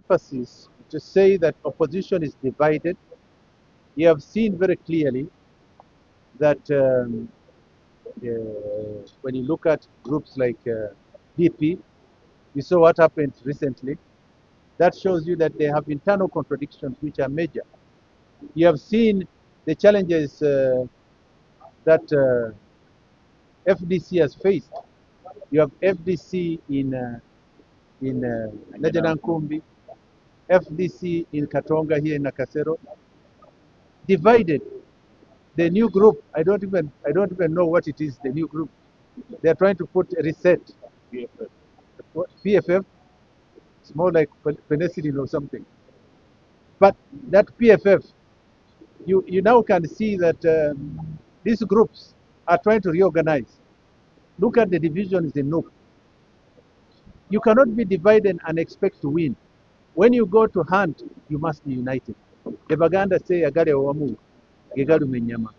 emphasis to say that opposition is divided. You have seen very clearly that when you look at groups like DP, you saw what happened recently. That shows you that they have internal contradictions which are major. You have seen the challenges that FDC has faced. You have FDC in Najanankumbi, FDC in Katonga here in Nakasero, divided. The new group, I don't even know what it is. The new group, they are trying to put a reset. PFF, it's more like penicillin or something. But that PFF, you now can see that these groups are trying to reorganize. Look at the divisions in Nook. You cannot be divided and expect to win. When you go to hunt, you must be united. The Baganda say agale wamu, gegalu menyama.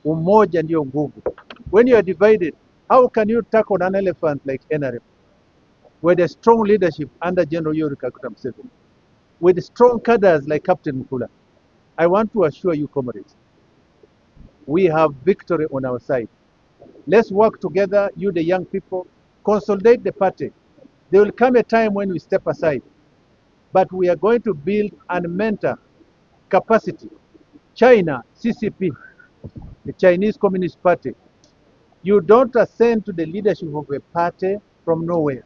Umoja ndio nguvu. When you are divided, how can you tackle an elephant like NRM? With a strong leadership under General Yoweri Kaguta Museveni, with strong cadres like Capt Mukula, I want to assure you, comrades, we have victory on our side. Let's work together, you the young people, consolidate the party. There will come a time when we step aside, but we are going to build and mentor capacity. China, CCP, the Chinese Communist Party, you don't ascend to the leadership of a party from nowhere.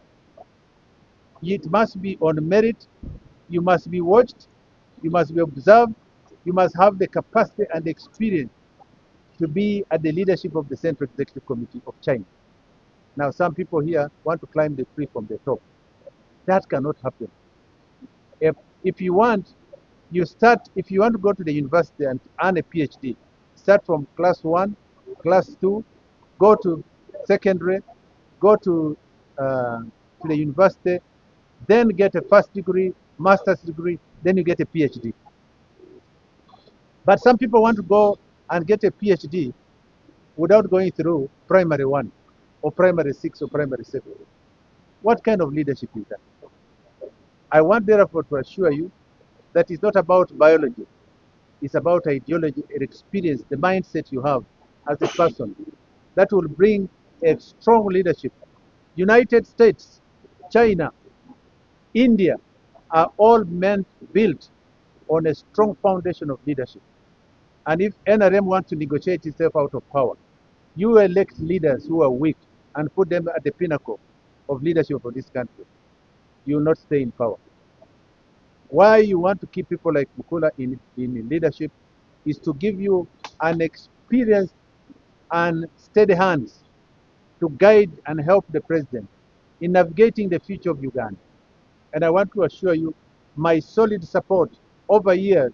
It must be on merit, you must be watched, you must be observed, you must have the capacity and the experience to be at the leadership of the Central Executive Committee of China. Now, some people here want to climb the tree from the top. That cannot happen. If you want, if you want to go to the university and earn a PhD, start from class 1, class 2, go to secondary, go to the university, then get a first degree, master's degree, then you get a PhD. But some people want to go and get a PhD without going through primary 1 or primary 6 or primary 7. What kind of leadership is that? I want therefore to assure you that it's not about biology. It's about ideology, experience, the mindset you have as a person that will bring a strong leadership. United States, China, India are all built on a strong foundation of leadership. And if NRM wants to negotiate itself out of power, you elect leaders who are weak and put them at the pinnacle of leadership of this country. You will not stay in power. Why you want to keep people like Mukula in leadership is to give you an experienced and steady hands to guide and help the president in navigating the future of Uganda. And I want to assure you, my solid support over years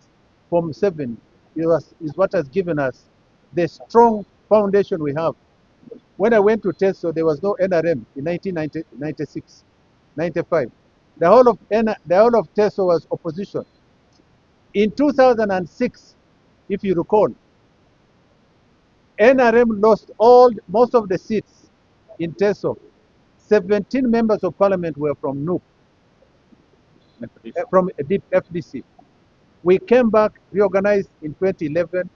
from Museveni is what has given us the strong foundation we have. When I went to TESO, there was no NRM in 1996, 95. The whole of TESO was opposition. In 2006, if you recall, NRM lost most of the seats in TESO. 17 members of parliament were from NUP, from FDC. We came back, reorganized in 2011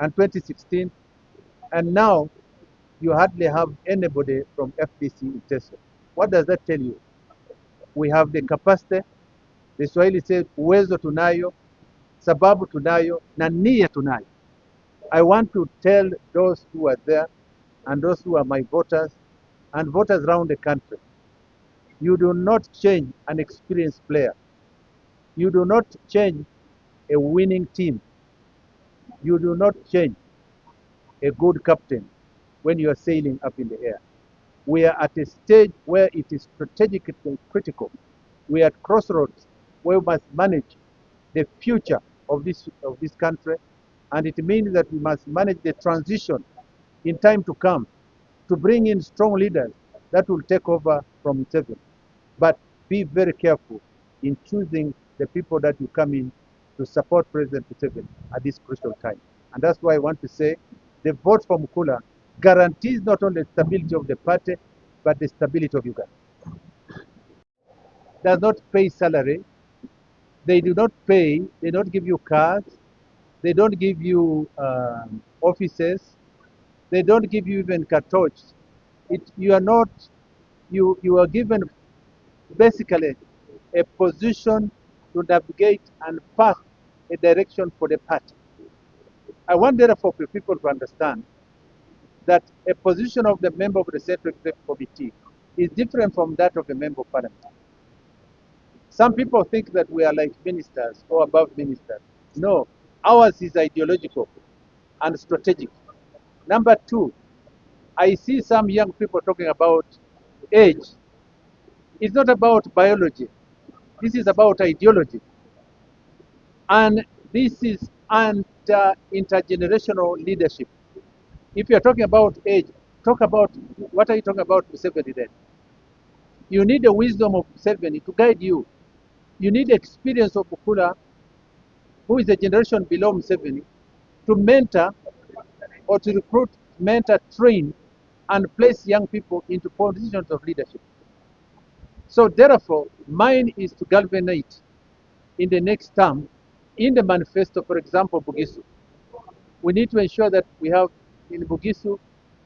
and 2016, and now you hardly have anybody from FDC in TESO. What does that tell you? We have the capacity. The Swahili says uwezo tunayo, sababu tunayo, na nia tunayo. I want to tell those who are there and those who are my voters and voters around the country, you do not change an experienced player. You do not change a winning team. You do not change a good captain when you are sailing up in the air. We are at a stage where it is strategically critical. We are at crossroads where we must manage the future of this country, and it means that we must manage the transition in time to come to bring in strong leaders that will take over from Museveni. But be very careful in choosing the people that you come in to support President Museveni at this crucial time. And that's why I want to say the vote for Mukula guarantees not only the stability of the party, but the stability of Uganda. Does not pay salary, They do not pay, they don't give you cards, they don't give you offices, they don't give you even cartouches. You are not, you are given basically a position to navigate and path a direction for the party. I want therefore for people to understand that a position of the member of the Central Executive Committee is different from that of a member of parliament. Some people think that we are like ministers or above ministers. No, ours is ideological and strategic. Number two, I see some young people talking about age. It's not about biology. This is about ideology. And this is intergenerational leadership. If you're talking about age, talk about what are you talking about Museveni then? You need the wisdom of Museveni to guide you. You need the experience of Mukula, who is a generation below Museveni, to mentor or to recruit, mentor, train, and place young people into positions of leadership. So therefore, mine is to galvanize in the next term, in the manifesto, for example, Bugisu. We need to ensure that we have in Bugisu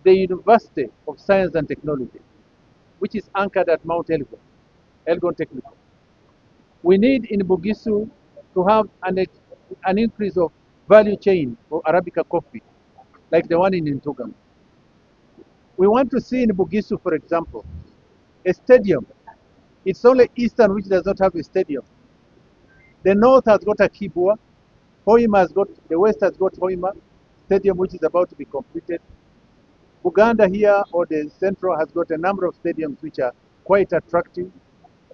the University of Science and Technology, which is anchored at Mount Elgon, Elgon Technical. We need in Bugisu to have an increase of value chain for Arabica coffee, like the one in Ntugam. We want to see in Bugisu, for example, a stadium. It's only Eastern which does not have a stadium. The North has got a Kibwa, Hoima has got, the West has got Hoima Stadium, which is about to be completed. Uganda here, or the Central, has got a number of stadiums which are quite attractive.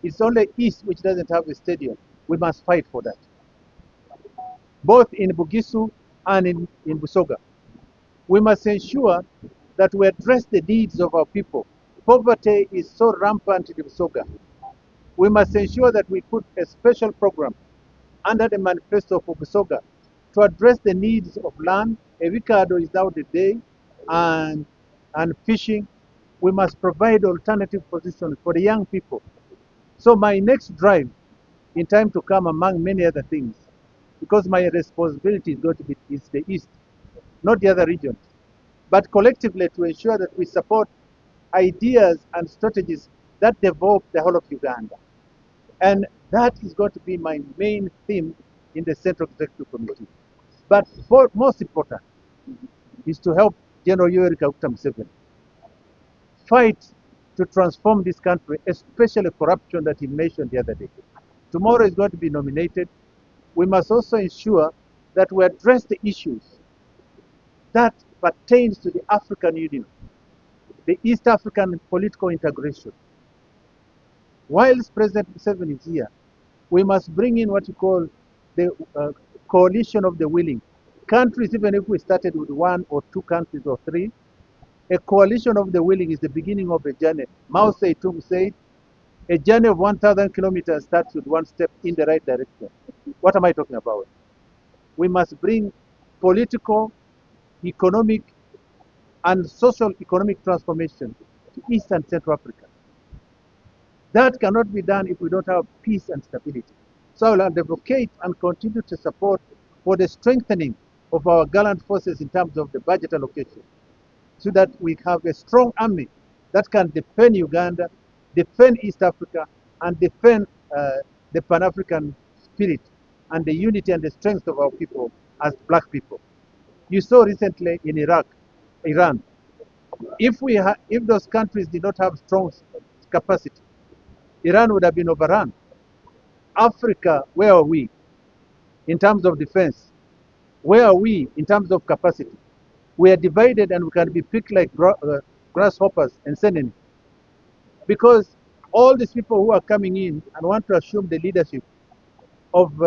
It's only East which doesn't have a stadium. We must fight for that, both in Bugisu and in Busoga. We must ensure that we address the needs of our people. Poverty is so rampant in Busoga. We must ensure that we put a special program under the manifesto for Busoga to address the needs of land. Avocado is now the day, and fishing. We must provide alternative positions for the young people. So my next drive in time to come, among many other things, because my responsibility is going to be is the East, not the other regions, but collectively to ensure that we support ideas and strategies that develop the whole of Uganda. And that is going to be my main theme in the Central Executive Committee. But most important is to help General Yoweri Kaguta Museveni fight to transform this country, especially corruption that he mentioned the other day. Tomorrow is going to be nominated. We must also ensure that we address the issues that pertains to the African Union, the East African political integration. Whilst President Museveni is here, we must bring in what you call the coalition of the willing. Countries, even if we started with one or two countries or three, a coalition of the willing is the beginning of a journey. Mao Zedong said, a journey of 1,000 kilometers starts with one step in the right direction. What am I talking about? We must bring political, economic, and social economic transformation to East and Central Africa. That cannot be done if we don't have peace and stability. So I will advocate and continue to support for the strengthening of our gallant forces in terms of the budget allocation, so that we have a strong army that can defend Uganda, defend East Africa, and defend the Pan-African spirit and the unity and the strength of our people as black people. You saw recently in Iran, if those countries did not have strong capacity, Iran would have been overrun. Africa, where are we in terms of defense? Where are we in terms of capacity? We are divided and we can be picked like grasshoppers and sent in. Because all these people who are coming in and want to assume the leadership of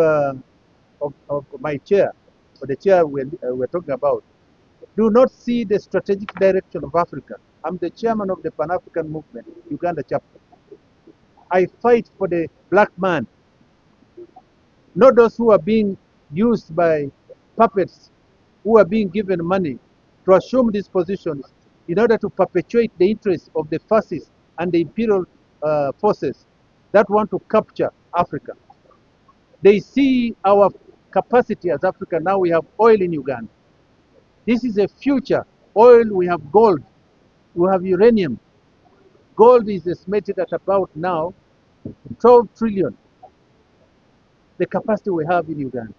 my chair, or the chair we're talking about, do not see the strategic direction of Africa. I'm the chairman of the Pan-African Movement, Uganda chapter. I fight for the black man, not those who are being used by puppets, who are being given money to assume these positions in order to perpetuate the interests of the fascists and the imperial forces that want to capture Africa. They see our capacity as Africa. Now we have oil in Uganda. This is a future. Oil, we have gold, we have uranium. Gold is estimated at about now 12 trillion, the capacity we have in Uganda.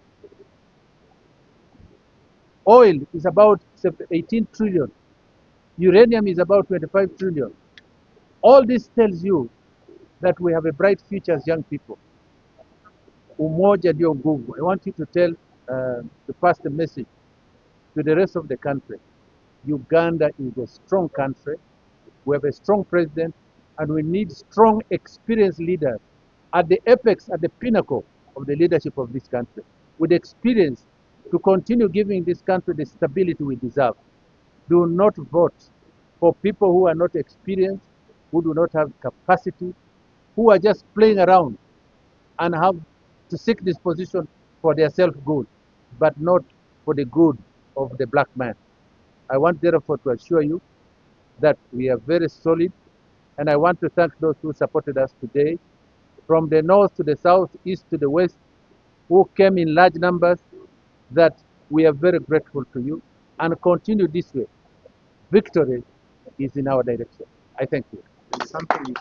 Oil is about 18 trillion. Uranium is about 25 trillion. All this tells you that we have a bright future as young people. Umoja ndio nguvu. I want you to to pass the message to the rest of the country. Uganda is a strong country. We have a strong president, and we need strong, experienced leaders at the apex, at the pinnacle of the leadership of this country, with experience to continue giving this country the stability we deserve. Do not vote for people who are not experienced, who do not have capacity, who are just playing around and have to seek this position for their self-good, but not for the good of the black man. I want therefore to assure you that we are very solid, and I want to thank those who supported us today, from the north to the south, east to the west, who came in large numbers, that we are very grateful to you, and continue this way. Victory is in our direction. I thank you. Something